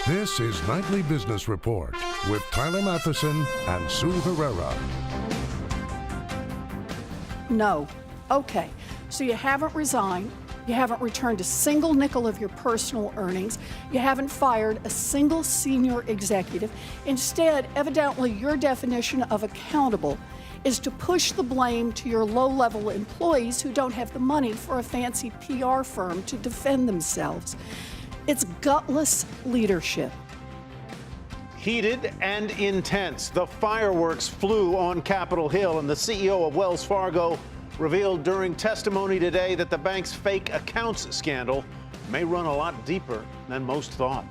This is Nightly Business Report with Tyler Matheson and Sue Herrera. No. Okay. So you haven't resigned. You haven't returned a single nickel of your personal earnings. You haven't fired a single senior executive. Instead, evidently, your definition of accountable is to push the blame to your low-level employees who don't have the money for a fancy PR firm to defend themselves. It's gutless leadership. Heated and intense, the fireworks flew on Capitol Hill, and the CEO of Wells Fargo revealed during testimony today that the bank's fake accounts scandal may run a lot deeper than most thought.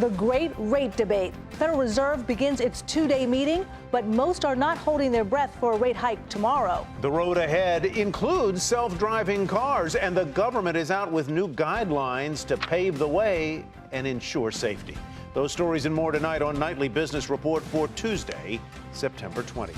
The great rate debate. Federal Reserve begins its two-day meeting, but most are not holding their breath for a rate hike tomorrow. The road ahead includes self-driving cars, and the government is out with new guidelines to pave the way and ensure safety. Those stories and more tonight on Nightly Business Report for Tuesday, September 20th.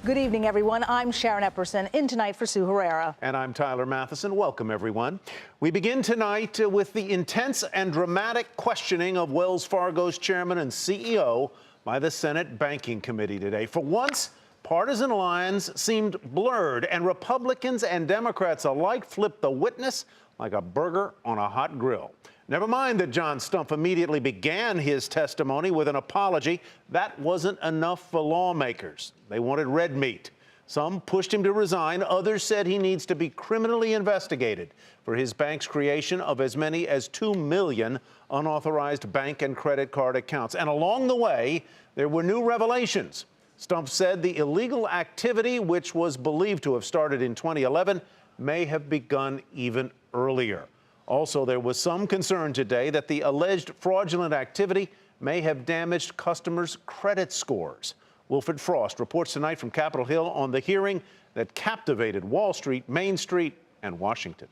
Good evening, everyone. I'm Sharon Epperson, in tonight for Sue Herrera. And I'm Tyler Matheson. Welcome, everyone. We begin tonight with the intense and dramatic questioning of Wells Fargo's chairman and CEO by the Senate Banking Committee today. For once, partisan lines seemed blurred, and Republicans and Democrats alike flipped the witness like a burger on a hot grill. Never mind that John Stumpf immediately began his testimony with an apology. That wasn't enough for lawmakers. They wanted red meat. Some pushed him to resign. Others said he needs to be criminally investigated for his bank's creation of as many as 2 million unauthorized bank and credit card accounts. And along the way, there were new revelations. Stumpf said the illegal activity, which was believed to have started in 2011, may have begun even earlier. Also, there was some concern today that the alleged fraudulent activity may have damaged customers' credit scores. Wilfred Frost reports tonight from Capitol Hill on the hearing that captivated Wall Street, Main Street, and Washington.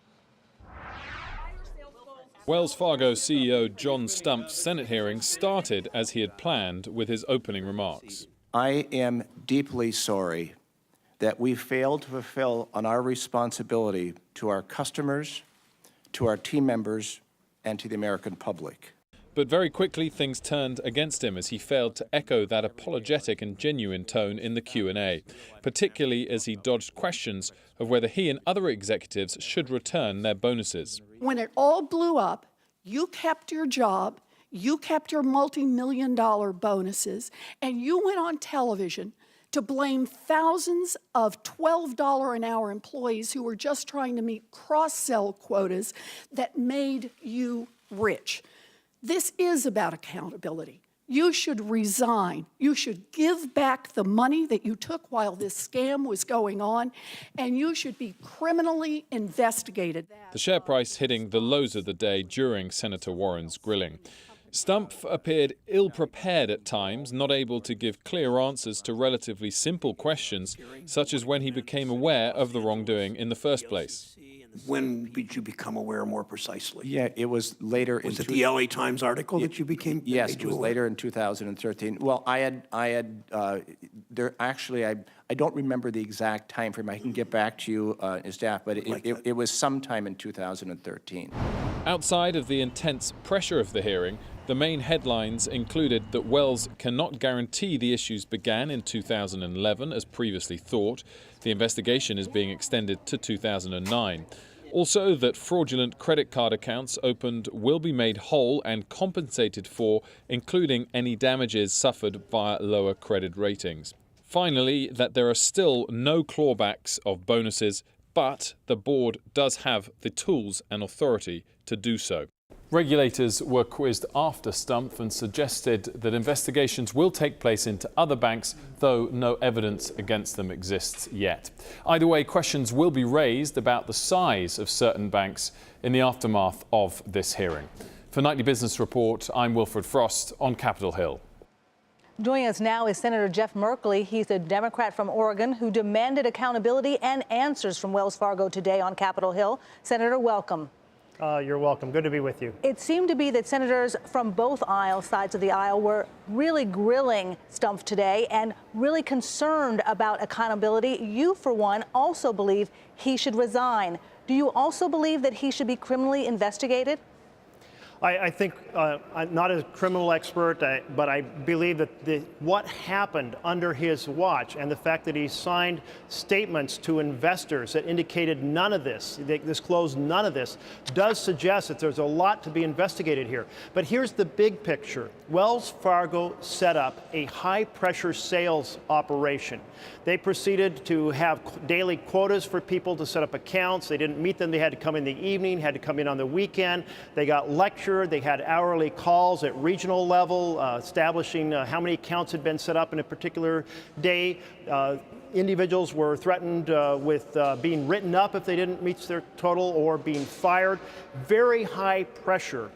Wells Fargo CEO John Stumpf's Senate hearing started as he had planned with his opening remarks. I am deeply sorry that we failed to fulfill on our responsibility to our customers, to our team members, and to the American public. But very quickly things turned against him as he failed to echo that apologetic and genuine tone in the Q&A, particularly as he dodged questions of whether he and other executives should return their bonuses. When it all blew up, you kept your job, you kept your multi-million-dollar bonuses, and you went on television to blame thousands of $12 an hour employees who were just trying to meet cross-sell quotas that made you rich. This is about accountability. You should resign. You should give back the money that you took while this scam was going on, and you should be criminally investigated. The share price hitting the lows of the day during Senator Warren's grilling. Stumpf appeared ill-prepared at times, not able to give clear answers to relatively simple questions, such as when he became aware of the wrongdoing in the first place. When did you become aware more precisely? Yeah, it was later. Was it the LA Times article that you became? Yes, it was later in 2013. Well, I don't remember the exact time frame. I can get back to you, staff, but it was sometime in 2013. Outside of the intense pressure of the hearing, the main headlines included that Wells cannot guarantee the issues began in 2011 as previously thought. The investigation is being extended to 2009. Also, that fraudulent credit card accounts opened will be made whole and compensated for, including any damages suffered via lower credit ratings. Finally, that there are still no clawbacks of bonuses, but the board does have the tools and authority to do so. Regulators were quizzed after Stumpf and suggested that investigations will take place into other banks, though no evidence against them exists yet. Either way, questions will be raised about the size of certain banks in the aftermath of this hearing. For Nightly Business Report, I'm Wilfred Frost on Capitol Hill. Joining us now is Senator Jeff Merkley. He's a Democrat from Oregon who demanded accountability and answers from Wells Fargo today on Capitol Hill. Senator, welcome. You're welcome. Good to be with you. It seemed to be that senators from both sides of the aisle were really grilling Stumpf today and really concerned about accountability. You, for one, also believe he should resign. Do you also believe that he should be criminally investigated? I think I'm not a criminal expert, but I believe that what happened under his watch and the fact that he signed statements to investors that indicated none of this, they disclosed none of this, does suggest that there's a lot to be investigated here. But here's the big picture. Wells Fargo set up a high-pressure sales operation. They proceeded to have daily quotas for people to set up accounts. They didn't meet them. They had to come in the evening, had to come in on the weekend. They got lectured. They had hourly calls at regional level, establishing how many accounts had been set up in a particular day. Individuals were threatened with being written up if they didn't meet their total or being fired. Very high pressure.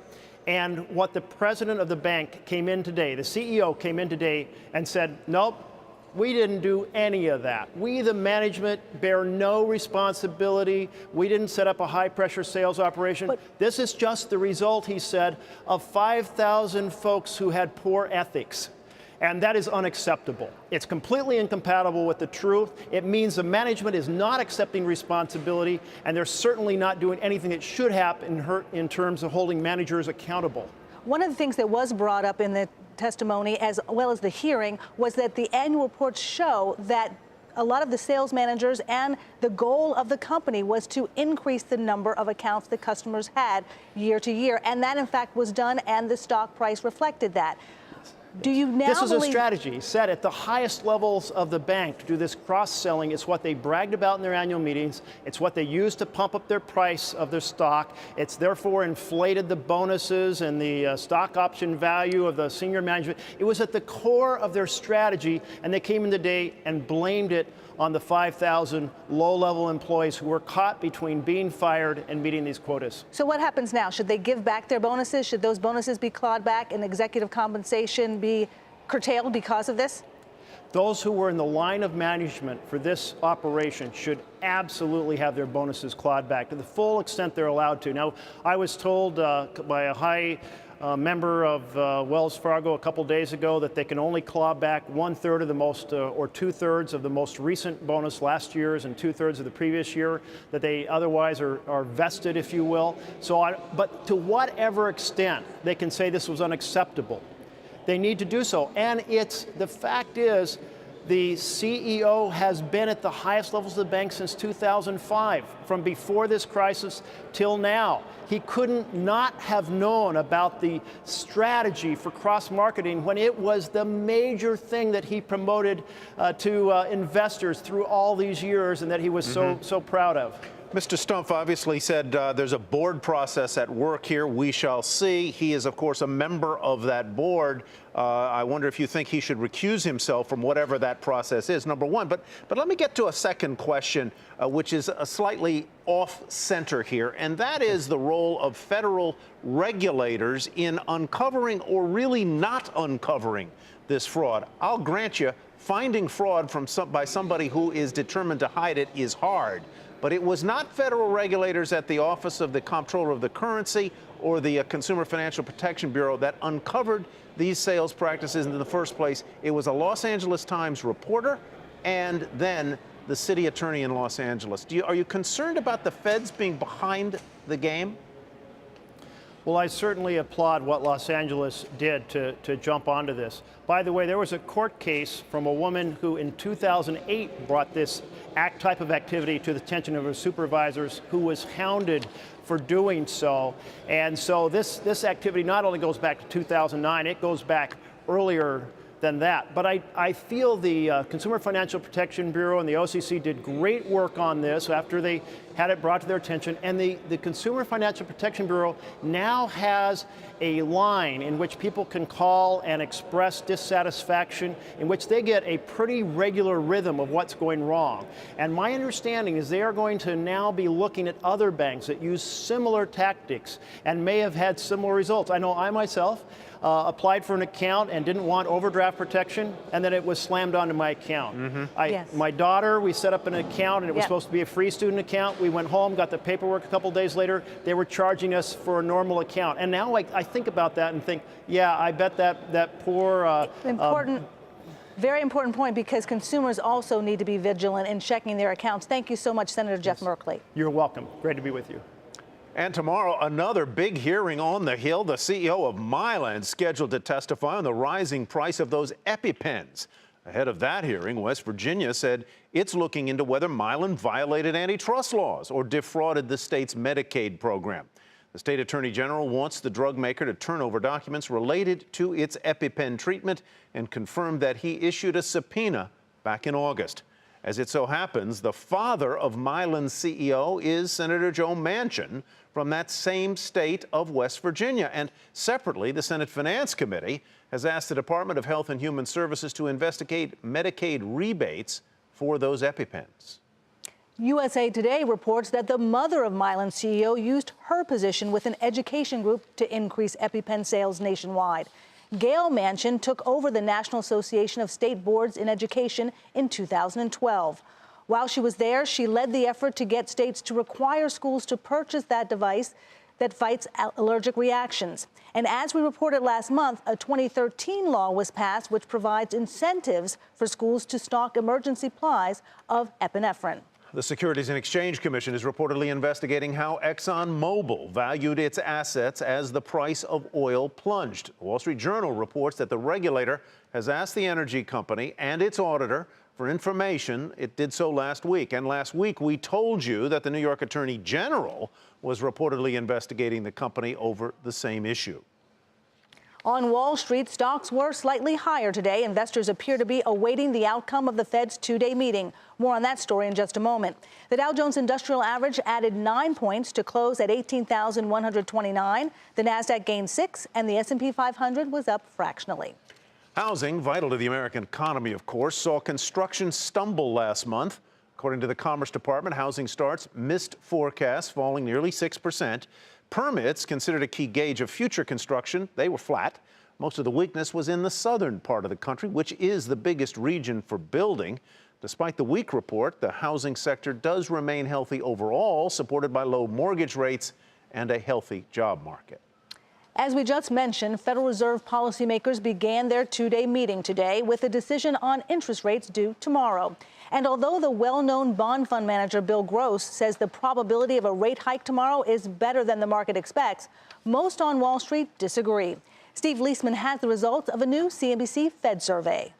And what the president of the bank came in today, the CEO came in today and said, nope, we didn't do any of that. We, the management, bear no responsibility. We didn't set up a high-pressure sales operation. This is just the result, he said, of 5,000 folks who had poor ethics. And that is unacceptable. It's completely incompatible with the truth. It means the management is not accepting responsibility, and they're certainly not doing anything that should happen in terms of holding managers accountable. One of the things that was brought up in the testimony, as well as the hearing, was that the annual reports show that a lot of the sales managers and the goal of the company was to increase the number of accounts that customers had year to year. And that, in fact, was done, and the stock price reflected that. Do you now This is a believe strategy set at the highest levels of the bank to do this cross-selling. It's what they bragged about in their annual meetings. It's what they used to pump up their price of their stock. It's therefore inflated the bonuses and the stock option value of the senior management. It was at the core of their strategy, and they came in today and blamed it on the 5,000 low-level employees who were caught between being fired and meeting these quotas. So what happens now? Should they give back their bonuses? Should those bonuses be clawed back and executive compensation be curtailed because of this? Those who were in the line of management for this operation should absolutely have their bonuses clawed back to the full extent they're allowed to. Now, I was told by a high member of Wells Fargo a couple days ago that they can only claw back 1/3 of the most, or 2/3 of the most recent bonus last year's and 2/3 of the previous year, that they otherwise are vested, if you will. But to whatever extent they can say this was unacceptable, they need to do so. And the fact is, the CEO has been at the highest levels of the bank since 2005, from before this crisis till now. He couldn't not have known about the strategy for cross-marketing when it was the major thing that he promoted to investors through all these years and that he was so proud of. Mr. Stumpf obviously said there's a board process at work here. We shall see. He is, of course, a member of that board. I wonder if you think he should recuse himself from whatever that process is, number one. But let me get to a second question, which is a slightly off-center here, and that is the role of federal regulators in uncovering or really not uncovering this fraud. I'll grant you, finding fraud by somebody who is determined to hide it is hard. But it was not federal regulators at the Office of the Comptroller of the Currency or the Consumer Financial Protection Bureau that uncovered these sales practices in the first place. It was a Los Angeles Times reporter and then the city attorney in Los Angeles. Are you concerned about the feds being behind the game? Well, I certainly applaud what Los Angeles did to jump onto this. By the way, there was a court case from a woman who in 2008 brought this type of activity to the attention of her supervisors, who was hounded for doing so. And so this activity not only goes back to 2009, it goes back earlier than that. But I feel the Consumer Financial Protection Bureau and the OCC did great work on this after they had it brought to their attention. And the Consumer Financial Protection Bureau now has a line in which people can call and express dissatisfaction, in which they get a pretty regular rhythm of what's going wrong. And my understanding is they are going to now be looking at other banks that use similar tactics and may have had similar results. I know I myself applied for an account and didn't want overdraft protection, and then it was slammed onto my account. My daughter, we set up an account, and it was supposed to be a free student account. We went home, got the paperwork a couple days later. They were charging us for a normal account. And now I think about that and think, yeah, I bet that poor... Very important point, because consumers also need to be vigilant in checking their accounts. Thank you so much, Senator Jeff Merkley. You're welcome. Great to be with you. And tomorrow, another big hearing on the Hill. The CEO of Mylan scheduled to testify on the rising price of those EpiPens. Ahead of that hearing, West Virginia said it's looking into whether Mylan violated antitrust laws or defrauded the state's Medicaid program. The state attorney general wants the drug maker to turn over documents related to its EpiPen treatment and confirmed that he issued a subpoena back in August. As it so happens, the father of Mylan's CEO is Senator Joe Manchin from that same state of West Virginia. And separately, the Senate Finance Committee has asked the Department of Health and Human Services to investigate Medicaid rebates for those EpiPens. USA Today reports that the mother of Mylan's CEO used her position with an education group to increase EpiPen sales nationwide. Gail Manchin took over the National Association of State Boards in Education in 2012. While she was there, she led the effort to get states to require schools to purchase that device that fights allergic reactions. And as we reported last month, a 2013 law was passed which provides incentives for schools to stock emergency supplies of epinephrine. The Securities and Exchange Commission is reportedly investigating how ExxonMobil valued its assets as the price of oil plunged. The Wall Street Journal reports that the regulator has asked the energy company and its auditor for information. It did so last week. And last week, we told you that the New York Attorney General was reportedly investigating the company over the same issue. On Wall Street, stocks were slightly higher today. Investors appear to be awaiting the outcome of the Fed's two-day meeting. More on that story in just a moment. The Dow Jones Industrial Average added 9 points to close at 18,129. The Nasdaq gained 6, and the S&P 500 was up fractionally. Housing, vital to the American economy, of course, saw construction stumble last month. According to the Commerce Department, housing starts missed forecasts, falling nearly 6%. Permits, considered a key gauge of future construction, they were flat. Most of the weakness was in the southern part of the country, which is the biggest region for building. Despite the weak report, the housing sector does remain healthy overall, supported by low mortgage rates and a healthy job market. As we just mentioned, Federal Reserve policymakers began their two-day meeting today with a decision on interest rates due tomorrow. And although the well-known bond fund manager Bill Gross says the probability of a rate hike tomorrow is better than the market expects, most on Wall Street disagree. Steve Leisman has the results of a new CNBC Fed survey.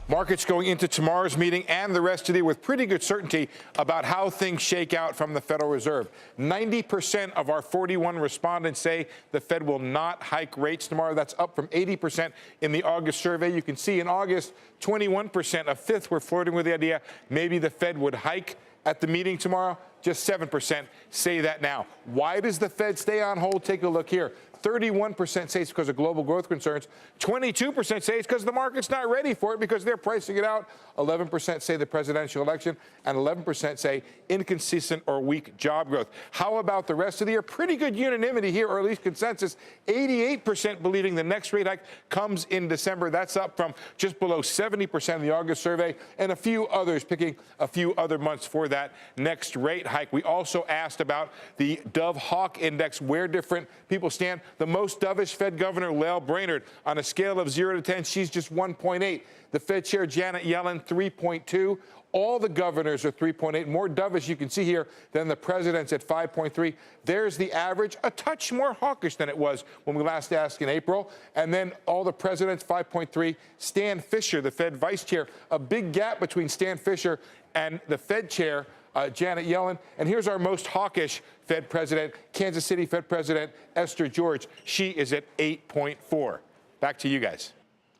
Markets going into tomorrow's meeting and the rest of the year with pretty good certainty about how things shake out from the Federal Reserve. 90% of our 41 respondents say the Fed will not hike rates tomorrow. That's up from 80% in the August survey. You can see in August, 21%, a fifth, were flirting with the idea maybe the Fed would hike at the meeting tomorrow. Just 7% say that now. Why does the Fed stay on hold? Take a look here. 31% say it's because of global growth concerns. 22% say it's because the market's not ready for it because they're pricing it out. 11% say the presidential election, and 11% say inconsistent or weak job growth. How about the rest of the year? Pretty good unanimity here, or at least consensus. 88% believing the next rate hike comes in December. That's up from just below 70% in the August survey, and a few others picking a few other months for that next rate hike. We also asked about the Dove Hawk Index, where different people stand. The most dovish Fed Governor, Lael Brainerd, on a scale of 0 to 10, she's just 1.8. The Fed Chair, Janet Yellen, 3.2. All the governors are 3.8. More dovish, you can see here, than the president's at 5.3. There's the average, a touch more hawkish than it was when we last asked in April. And then all the presidents, 5.3. Stan Fischer, the Fed Vice Chair, a big gap between Stan Fischer and the Fed Chair, Janet Yellen. And here's our most hawkish Fed president, Kansas City Fed President Esther George. She is at 8.4. Back to you guys.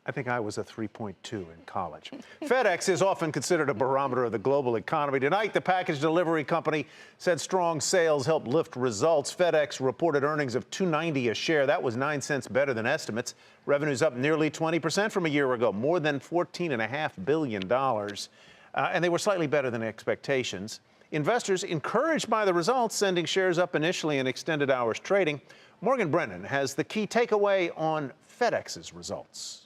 I think I was a 3.2 in college. FedEx is often considered a barometer of the global economy. Tonight, the package delivery company said strong sales helped lift results. FedEx reported earnings of $2.90 a share. That was 9 cents better than estimates. Revenues up nearly 20% from a year ago, more than $14.5 billion. And they were slightly better than expectations. Investors encouraged by the results, sending shares up initially in extended hours trading. Morgan Brennan has the key takeaway on FedEx's results.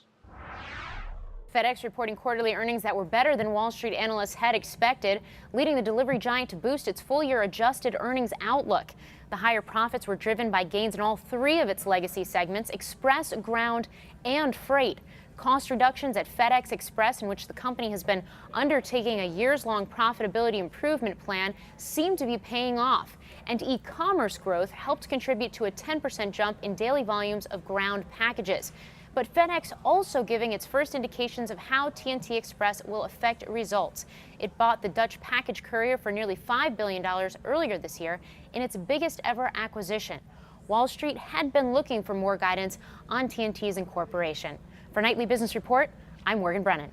FedEx reporting quarterly earnings that were better than Wall Street analysts had expected, leading the delivery giant to boost its full-year adjusted earnings outlook. The higher profits were driven by gains in all three of its legacy segments, Express, Ground, and Freight. Cost reductions at FedEx Express, in which the company has been undertaking a years-long profitability improvement plan, seem to be paying off. And e-commerce growth helped contribute to a 10% jump in daily volumes of ground packages. But FedEx also giving its first indications of how TNT Express will affect results. It bought the Dutch package courier for nearly $5 billion earlier this year in its biggest ever acquisition. Wall Street had been looking for more guidance on TNT's incorporation. For Nightly Business Report, I'm Morgan Brennan.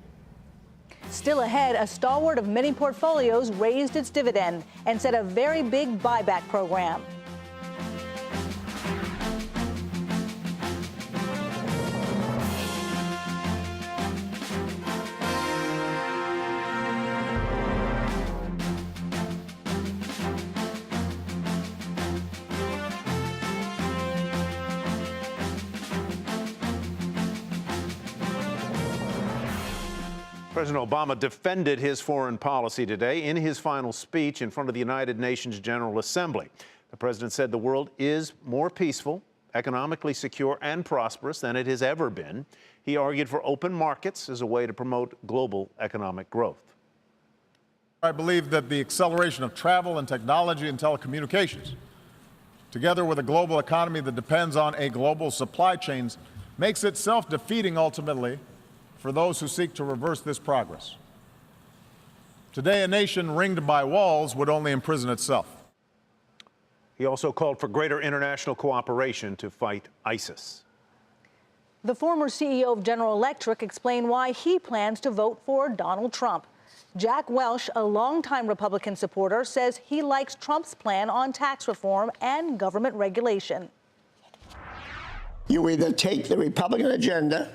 Still ahead, a stalwart of many portfolios raised its dividend and set a very big buyback program. President Obama defended his foreign policy today in his final speech in front of the United Nations General Assembly. The president said the world is more peaceful, economically secure, and prosperous than it has ever been. He argued for open markets as a way to promote global economic growth. I believe that the acceleration of travel and technology and telecommunications, together with a global economy that depends on a global supply chains, makes it self-defeating ultimately for those who seek to reverse this progress. Today, a nation ringed by walls would only imprison itself. He also called for greater international cooperation to fight ISIS. The former CEO of General Electric explained why he plans to vote for Donald Trump. Jack Welch, a longtime Republican supporter, says he likes Trump's plan on tax reform and government regulation. You either take the Republican agenda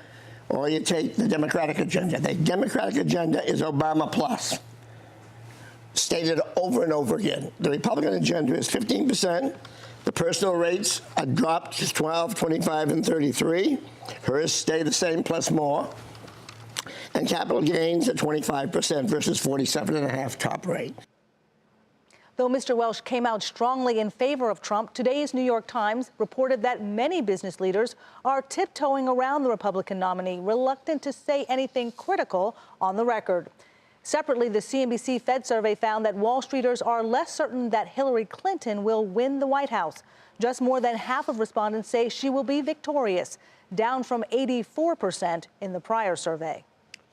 or you take the Democratic agenda. The Democratic agenda is Obama plus, stated over and over again. The Republican agenda is 15%. The personal rates are dropped to 12, 25, and 33. Hers stay the same plus more. And capital gains at 25% versus 47.5% top rate. Though Mr. Welch came out strongly in favor of Trump, today's New York Times reported that many business leaders are tiptoeing around the Republican nominee, reluctant to say anything critical on the record. Separately, the CNBC Fed survey found that Wall Streeters are less certain that Hillary Clinton will win the White House. Just more than half of respondents say she will be victorious, down from 84% in the prior survey.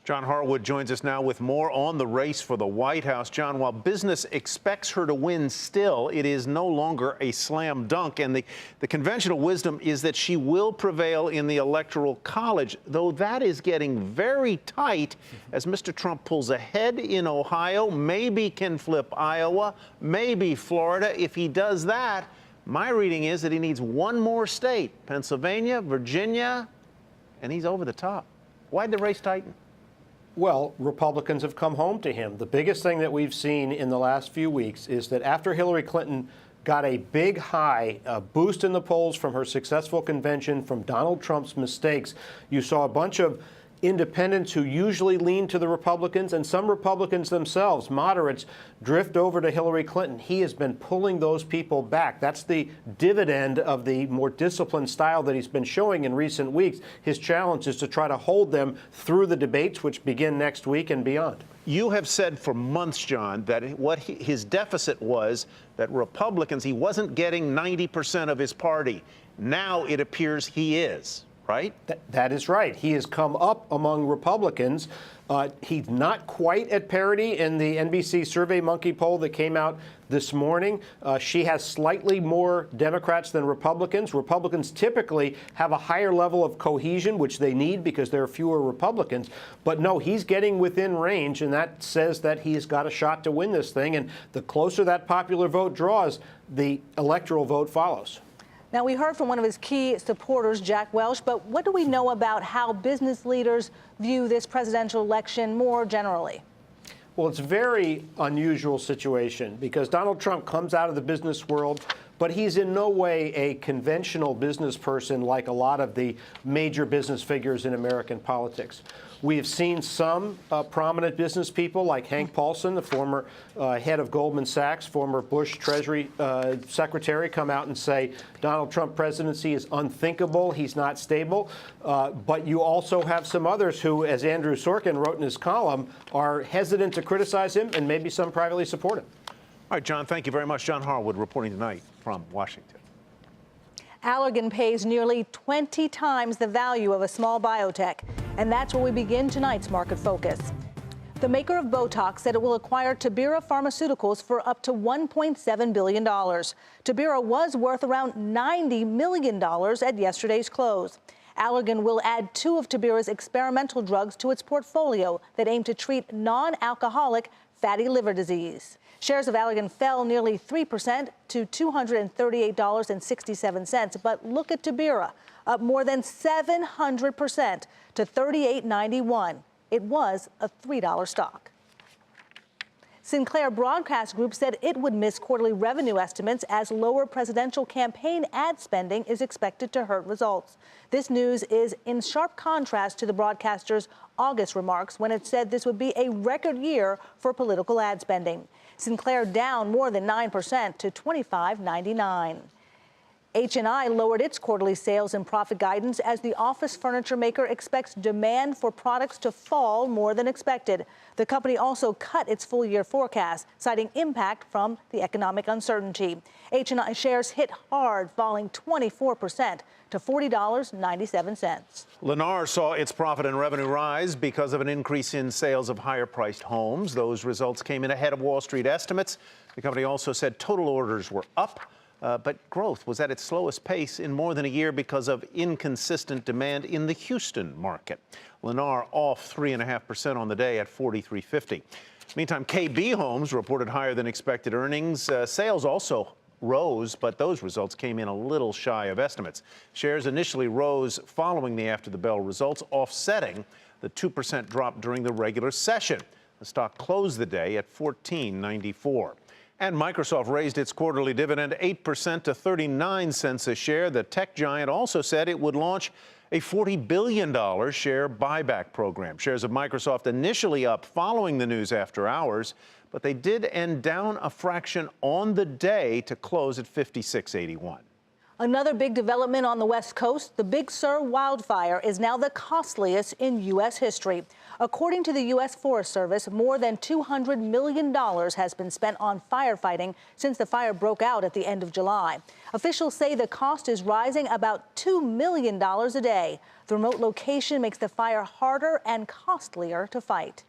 John Harwood joins us now with more on the race for the White House. John, while business expects her to win still, it is no longer a slam dunk. And the conventional wisdom is that she will prevail in the Electoral College, though that is getting very tight as Mr. Trump pulls ahead in Ohio, maybe can flip Iowa, maybe Florida. If he does that, my reading is that he needs one more state, Pennsylvania, Virginia, and he's over the top. Why'd the race tighten? Well, Republicans have come home to him. The biggest thing that we've seen in the last few weeks is that after Hillary Clinton got a big high boost in the polls from her successful convention, from Donald Trump's mistakes, you saw a bunch of independents who usually lean to the Republicans, and some Republicans themselves, moderates, drift over to Hillary Clinton. He has been pulling those people back. That's the dividend of the more disciplined style that he's been showing in recent weeks. His challenge is to try to hold them through the debates, which begin next week and beyond. You have said for months, John, that his deficit was that Republicans, he wasn't getting 90% of his party. Now it appears he is. Right? That is right. He has come up among Republicans. He's not quite at parity in the NBC Survey Monkey poll that came out this morning. She has slightly more Democrats than Republicans. Republicans typically have a higher level of cohesion, which they need because there are fewer Republicans. But no, he's getting within range, and that says that he's got a shot to win this thing. And the closer that popular vote draws, the electoral vote follows. Now, we heard from one of his key supporters, Jack Welch, but what do we know about how business leaders view this presidential election more generally? Well, it's a very unusual situation because Donald Trump comes out of the business world, but he's in no way a conventional business person like a lot of the major business figures in American politics. We have seen some prominent business people like Hank Paulson, the former head of Goldman Sachs, former Bush Treasury Secretary, come out and say Donald Trump presidency is unthinkable, he's not stable. But you also have some others who, as Andrew Sorkin wrote in his column, are hesitant to criticize him and maybe some privately support him. All right, John, thank you very much. John Harwood reporting tonight from Washington. Allergan pays nearly 20 times the value of a small biotech. And that's where we begin tonight's Market Focus. The maker of Botox said it will acquire Tabira Pharmaceuticals for up to $1.7 billion. Tabira was worth around $90 million at yesterday's close. Allergan will add 2 of Tabira's experimental drugs to its portfolio that aim to treat non-alcoholic fatty liver disease. Shares of Allergan fell nearly 3% to $238.67. But look at Tabira, up more than 700% to $38.91. It was a $3 stock. Sinclair Broadcast Group said it would miss quarterly revenue estimates as lower presidential campaign ad spending is expected to hurt results. This news is in sharp contrast to the broadcaster's August remarks when it said this would be a record year for political ad spending. Sinclair down more than 9% to $25.99. HNI lowered its quarterly sales and profit guidance as the office furniture maker expects demand for products to fall more than expected. The company also cut its full-year forecast, citing impact from the economic uncertainty. HNI shares hit hard, falling 24% to $40.97. Lennar saw its profit and revenue rise because of an increase in sales of higher-priced homes. Those results came in ahead of Wall Street estimates. The company also said total orders were up, but growth was at its slowest pace in more than a year because of inconsistent demand in the Houston market. Lennar off 3.5% on the day at $43.50. Meantime, KB Homes reported higher than expected earnings. Sales also rose, but those results came in a little shy of estimates. Shares initially rose following the after-the-bell results, offsetting the 2% drop during the regular session. The stock closed the day at $14.94. And Microsoft raised its quarterly dividend 8% to 39 cents a share. The tech giant also said it would launch a $40 billion share buyback program. Shares of Microsoft initially up following the news after hours, but they did end down a fraction on the day to close at 56.81. Another big development on the West Coast, the Big Sur wildfire is now the costliest in U.S. history. According to the U.S. Forest Service, more than $200 million has been spent on firefighting since the fire broke out at the end of July. Officials say the cost is rising about $2 million a day. The remote location makes the fire harder and costlier to fight.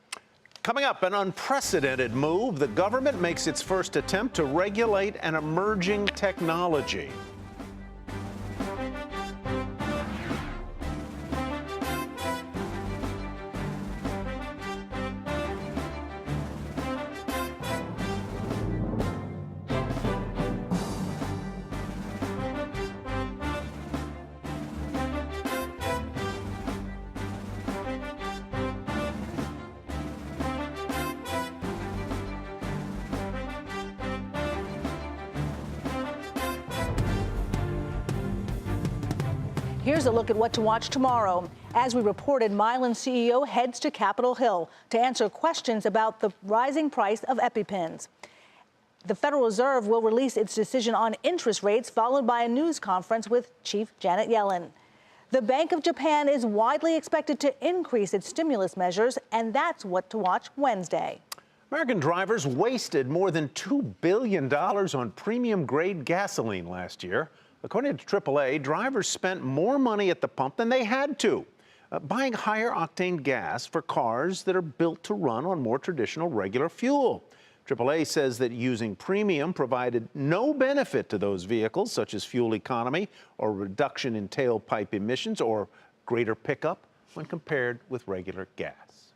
Coming up, an unprecedented move. The government makes its first attempt to regulate an emerging technology. Here's a look at what to watch tomorrow. As we reported, Mylan CEO heads to Capitol Hill to answer questions about the rising price of EpiPens. The Federal Reserve will release its decision on interest rates, followed by a news conference with Chief Janet Yellen. The Bank of Japan is widely expected to increase its stimulus measures, and that's what to watch Wednesday. American drivers wasted more than $2 billion on premium-grade gasoline last year. According to AAA, drivers spent more money at the pump than they had to, buying higher-octane gas for cars that are built to run on more traditional regular fuel. AAA says that using premium provided no benefit to those vehicles, such as fuel economy or reduction in tailpipe emissions or greater pickup when compared with regular gas.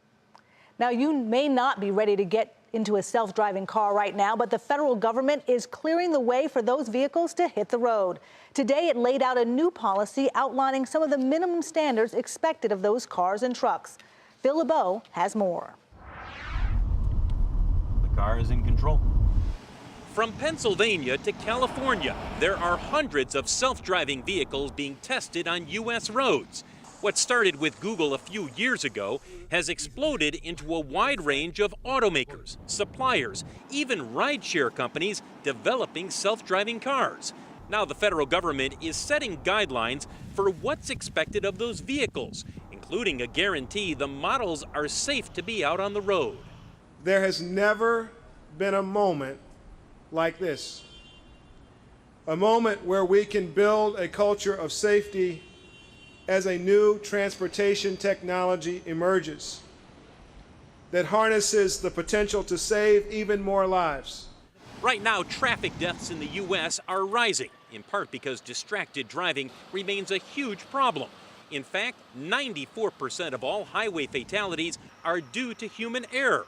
Now, you may not be ready to get into a self-driving car right now, but the federal government is clearing the way for those vehicles to hit the road. Today, it laid out a new policy outlining some of the minimum standards expected of those cars and trucks. Phil LeBeau has more. The car is in control. From Pennsylvania to California, there are hundreds of self-driving vehicles being tested on U.S. roads. What started with Google a few years ago has exploded into a wide range of automakers, suppliers, even rideshare companies developing self-driving cars. Now the federal government is setting guidelines for what's expected of those vehicles, including a guarantee the models are safe to be out on the road. There has never been a moment like this. A moment where we can build a culture of safety as a new transportation technology emerges that harnesses the potential to save even more lives. Right now, traffic deaths in the U.S. are rising, in part because distracted driving remains a huge problem. In fact, 94% of all highway fatalities are due to human error.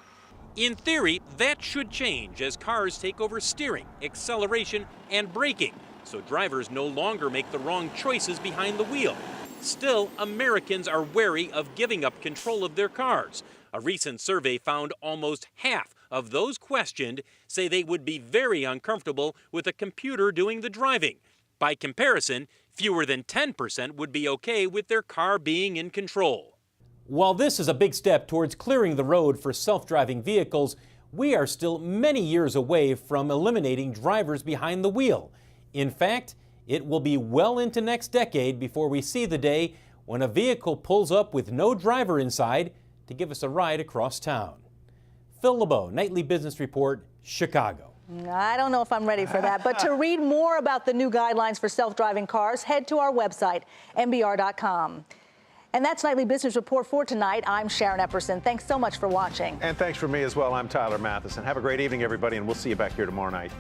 In theory, that should change as cars take over steering, acceleration, and braking, so drivers no longer make the wrong choices behind the wheel. Still, Americans are wary of giving up control of their cars. A recent survey found almost half of those questioned say they would be very uncomfortable with a computer doing the driving. By comparison, fewer than 10% would be okay with their car being in control. While this is a big step towards clearing the road for self-driving vehicles, we are still many years away from eliminating drivers behind the wheel. In fact, it will be well into next decade before we see the day when a vehicle pulls up with no driver inside to give us a ride across town. Phil LeBeau, Nightly Business Report, Chicago. I don't know if I'm ready for that, but to read more about the new guidelines for self-driving cars, head to our website, NBR.com. And that's Nightly Business Report for tonight. I'm Sharon Epperson. Thanks so much for watching. And thanks from me as well. I'm Tyler Mathisen. Have a great evening, everybody, and we'll see you back here tomorrow night.